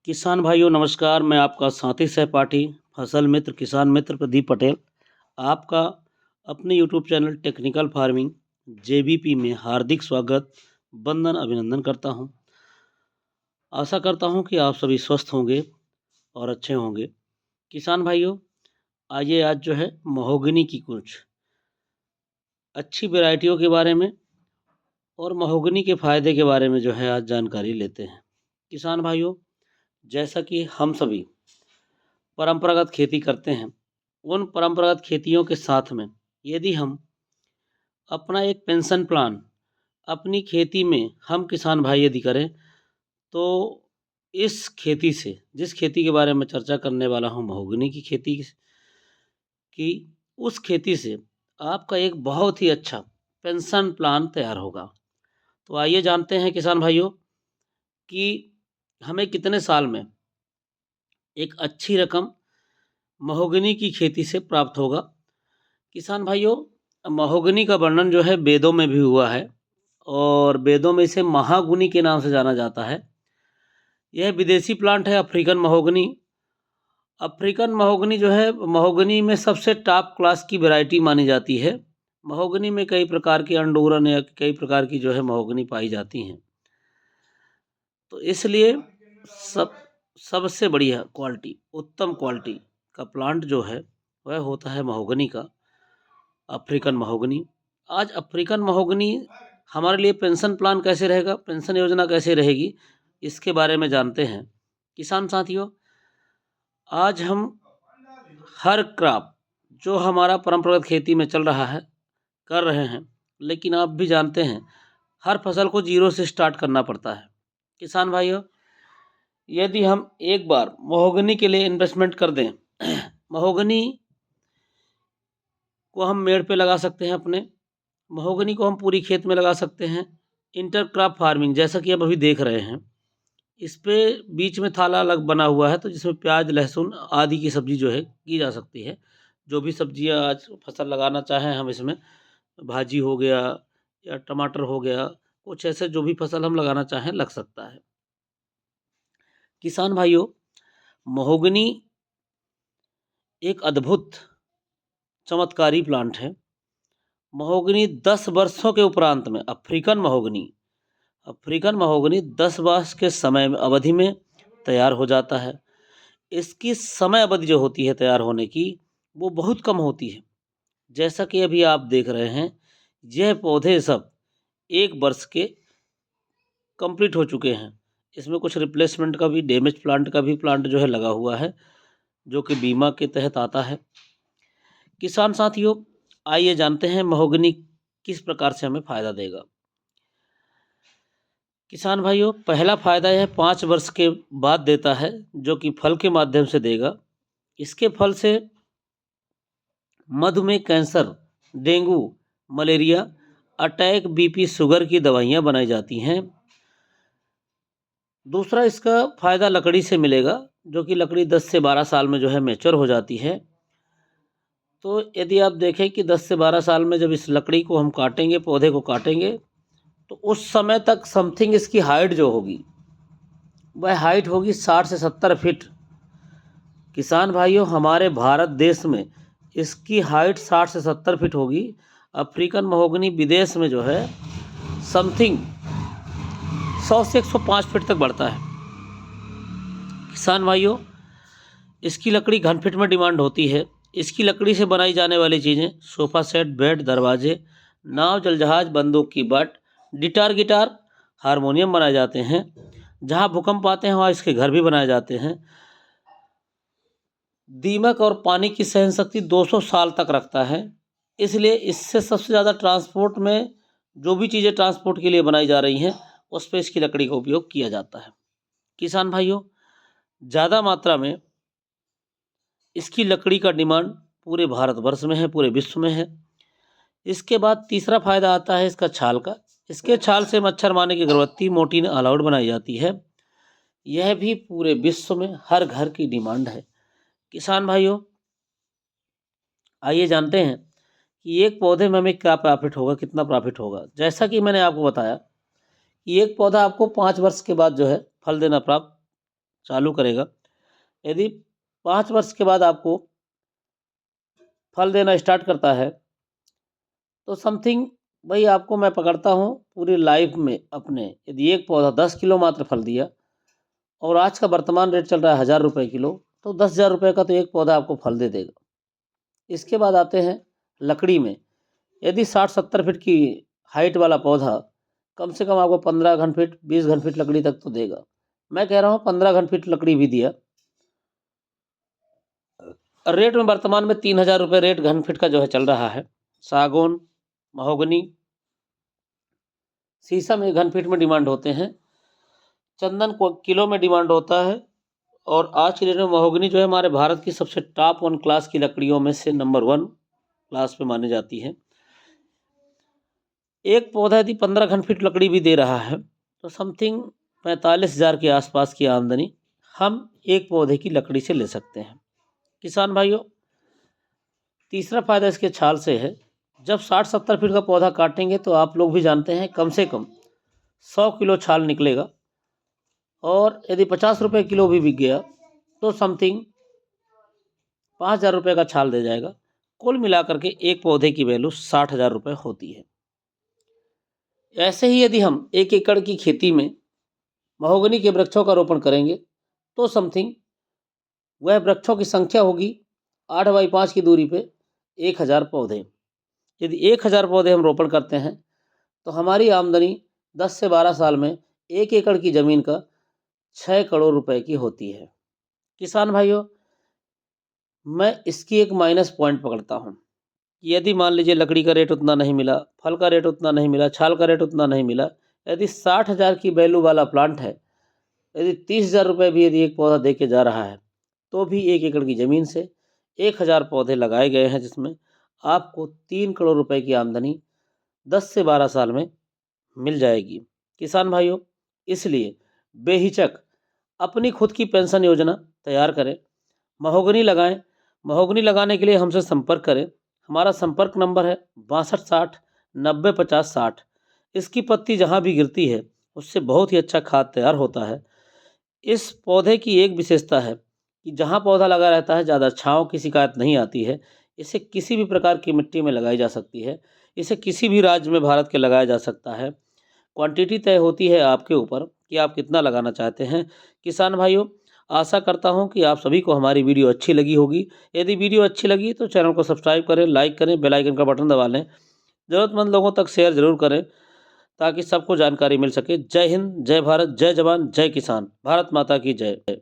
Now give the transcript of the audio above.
किसान भाइयों नमस्कार। मैं आपका साथी सहपाठी फसल मित्र किसान मित्र प्रदीप पटेल आपका अपने YouTube channel technical farming JBP में हार्दिक स्वागत वंदन अभिनंदन करता हूं। आशा करता हूं कि आप सभी स्वस्थ होंगे और अच्छे होंगे। किसान भाइयों आइए आज जो है महोगनी की कुछ अच्छी वैरायटियों के बारे में और महोगनी के फ़ायदे के बारे में जो है आज जानकारी लेते हैं। किसान भाइयों जैसा कि हम सभी परंपरागत खेती करते हैं, उन परंपरागत खेतियों के साथ में यदि हम अपना एक पेंशन प्लान अपनी खेती में हम किसान भाई यदि करें तो इस खेती से जिस खेती के बारे में चर्चा करने वाला हूँ महोगनी की खेती की, उस खेती से आपका एक बहुत ही अच्छा पेंशन प्लान तैयार होगा। तो आइए जानते हैं किसान भाइयों कि हमें कितने साल में एक अच्छी रकम महोगनी की खेती से प्राप्त होगा। किसान भाइयों महोगनी का वर्णन जो है वेदों में भी हुआ है और वेदों में इसे महागुनी के नाम से जाना जाता है। यह विदेशी प्लांट है अफ्रीकन महोगनी। अफ्रीकन महोगनी जो है महोगनी में सबसे टॉप क्लास की वैरायटी मानी जाती है। महोगनी में कई प्रकार की अंडूरन या कई प्रकार की जो है महोगनी पाई जाती हैं, तो इसलिए सबसे बढ़िया क्वालिटी उत्तम क्वालिटी का प्लांट जो है वह होता है महोगनी का, अफ्रीकन महोगनी। आज अफ्रीकन महोगनी हमारे लिए पेंशन प्लान कैसे रहेगा, पेंशन योजना कैसे रहेगी, इसके बारे में जानते हैं। किसान साथियों आज हम हर क्रॉप जो हमारा परंपरागत खेती में चल रहा है कर रहे हैं, लेकिन आप भी जानते हैं हर फसल को जीरो से स्टार्ट करना पड़ता है। किसान भाइयों यदि हम एक बार महोगनी के लिए इन्वेस्टमेंट कर दें, महोगनी को हम मेड़ पे लगा सकते हैं, अपने महोगनी को हम पूरी खेत में लगा सकते हैं। इंटरक्रॉप फार्मिंग जैसा कि आप अभी देख रहे हैं, इस पे बीच में थाला अलग बना हुआ है, तो जिसमें प्याज लहसुन आदि की सब्जी जो है की जा सकती है। जो भी सब्जियां आज फसल लगाना चाहें हम इसमें, भाजी हो गया या टमाटर हो गया, कुछ ऐसे जो भी फसल हम लगाना चाहें लग सकता है। किसान भाइयों महोगनी एक अद्भुत चमत्कारी प्लांट है। महोगनी 10 वर्षों के उपरांत में अफ्रीकन महोगनी 10 वर्ष के समय अवधि में तैयार हो जाता है। इसकी समय अवधि जो होती है तैयार होने की वो बहुत कम होती है। जैसा कि अभी आप देख रहे हैं यह पौधे सब 1 वर्ष के कंप्लीट हो चुके हैं। इसमें कुछ रिप्लेसमेंट का भी, डैमेज प्लांट का भी प्लांट जो है लगा हुआ है, जो कि बीमा के तहत आता है। किसान साथियों आइए जानते हैं महोगनी किस प्रकार से हमें फ़ायदा देगा। किसान भाइयों पहला फ़ायदा यह 5 वर्ष के बाद देता है, जो कि फल के माध्यम से देगा। इसके फल से मधुमेह, cancer, dengue, malaria, attack, BP, sugar की दवाइयाँ बनाई जाती हैं। दूसरा इसका फ़ायदा लकड़ी से मिलेगा, जो कि लकड़ी 10 से 12 साल में जो है मैच्योर हो जाती है। तो यदि आप देखें कि 10 से 12 साल में जब इस लकड़ी को हम काटेंगे, पौधे को काटेंगे, तो उस समय तक समथिंग इसकी हाइट जो होगी वह हाइट होगी 60 से 70 फीट। किसान भाइयों हमारे भारत देश में इसकी हाइट 60 से 70 फीट होगी। अफ्रीकन महोगनी विदेश में जो है समथिंग 100 से 105 फीट तक बढ़ता है। किसान भाइयों इसकी लकड़ी घन फीट में डिमांड होती है। इसकी लकड़ी से बनाई जाने वाली चीज़ें सोफ़ा सेट, बेड, दरवाजे, नाव, जलजहाज, बंदूक की बट, गिटार, हारमोनियम बनाए जाते हैं। जहाँ भूकंप आते हैं वहाँ इसके घर भी बनाए जाते हैं। दीमक और पानी की सहन शक्ति 200 साल तक रखता है, इसलिए इससे सबसे ज़्यादा ट्रांसपोर्ट में जो भी चीज़ें ट्रांसपोर्ट के लिए बनाई जा रही हैं उस पर इसकी लकड़ी का उपयोग किया जाता है। किसान भाइयों ज़्यादा मात्रा में इसकी लकड़ी का डिमांड पूरे भारतवर्ष में है, पूरे विश्व में है। इसके बाद तीसरा फ़ायदा आता है इसका छाल का। इसके छाल से मच्छर मारने की अगरबत्ती, मोर्टीन अलाउड बनाई जाती है। यह भी पूरे विश्व में हर घर की डिमांड है। किसान भाइयों आइए जानते हैं कि एक पौधे में हमें क्या प्रॉफिट होगा, कितना प्रॉफिट होगा। जैसा कि मैंने आपको बताया कि एक पौधा आपको 5 वर्ष के बाद जो है फल देना प्राप्त चालू करेगा। यदि 5 वर्ष के बाद आपको फल देना स्टार्ट करता है तो समथिंग भाई आपको मैं पकड़ता हूँ पूरी लाइफ में अपने, यदि एक पौधा 10 किलो मात्र फल दिया और आज का वर्तमान रेट चल रहा है 1000 रुपये किलो, तो 10,000 रुपये का तो एक पौधा आपको फल दे देगा। इसके बाद आते हैं लकड़ी में। यदि 60-70 फीट की हाइट वाला पौधा कम से कम आपको 15 घन फीट 20 घन फीट लकड़ी तक तो देगा। मैं कह रहा हूँ 15 घन फीट लकड़ी भी दिया, रेट में वर्तमान में 3000 रुपये रेट घन फीट का जो है चल रहा है। सागौन, महोगनी, शीशम एक घन फीट में डिमांड होते हैं, चंदन को किलो में डिमांड होता है। और आज की डेट में महोगनी जो है हमारे भारत की सबसे टॉप 1 क्लास की लकड़ियों में से नंबर 1 क्लास पे मानी जाती है। एक पौधा यदि 15 घन फीट लकड़ी भी दे रहा है तो समथिंग 45,000 के आसपास की आमदनी हम एक पौधे की लकड़ी से ले सकते हैं। किसान भाइयों, तीसरा फायदा इसके छाल से है। जब 60-70 फीट का पौधा काटेंगे तो आप लोग भी जानते हैं कम से कम 100 किलो छाल निकलेगा, और यदि 50 रुपये किलो भी बिक गया तो समथिंग 5,000 रुपये का छाल दे जाएगा। कुल मिलाकर के एक पौधे की वैल्यू 60,000 रुपये होती है। ऐसे ही यदि हम 1 एकड़ की खेती में महोगनी के वृक्षों का रोपण करेंगे तो समथिंग वह वृक्षों की संख्या होगी 8 बाई 5 की दूरी पे 1000 पौधे। यदि 1000 पौधे हम रोपण करते हैं तो हमारी आमदनी 10 से 12 साल में 1 एकड़ की ज़मीन का 6 करोड़ रुपए की होती है। किसान भाइयों, मैं इसकी एक माइनस पॉइंट पकड़ता हूँ कि यदि मान लीजिए लकड़ी का रेट उतना नहीं मिला, फल का रेट उतना नहीं मिला, छाल का रेट उतना नहीं मिला, यदि 60,000 की वैल्यू वाला प्लांट है, यदि 30,000 रुपये भी यदि एक पौधा दे के जा रहा है तो भी 1 एकड़ की ज़मीन से 1000 पौधे लगाए गए हैं, जिसमें आपको 3 करोड़ रुपए की आमदनी 10 से 12 साल में मिल जाएगी। किसान भाइयों, इसलिए बेहिचक अपनी खुद की पेंशन योजना तैयार करें, महोगनी लगाएं। महोगनी लगाने के लिए हमसे संपर्क करें। हमारा संपर्क नंबर है 6260 90 50 60। इसकी पत्ती जहाँ भी गिरती है उससे बहुत ही अच्छा खाद तैयार होता है। इस पौधे की एक विशेषता है कि जहाँ पौधा लगा रहता है ज़्यादा छाँव की शिकायत नहीं आती है। इसे किसी भी प्रकार की मिट्टी में लगाई जा सकती है, इसे किसी भी राज्य में भारत के लगाया जा सकता है। क्वांटिटी तय होती है आपके ऊपर कि आप कितना लगाना चाहते हैं। किसान भाइयों, आशा करता हूं कि आप सभी को हमारी वीडियो अच्छी लगी होगी। यदि वीडियो अच्छी लगी तो चैनल को सब्सक्राइब करें, लाइक करें, बेल आइकन का बटन दबा लें। ज़रूरतमंद लोगों तक शेयर ज़रूर करें ताकि सबको जानकारी मिल सके। जय हिंद, जय भारत, जय जवान, जय किसान। भारत माता की जय।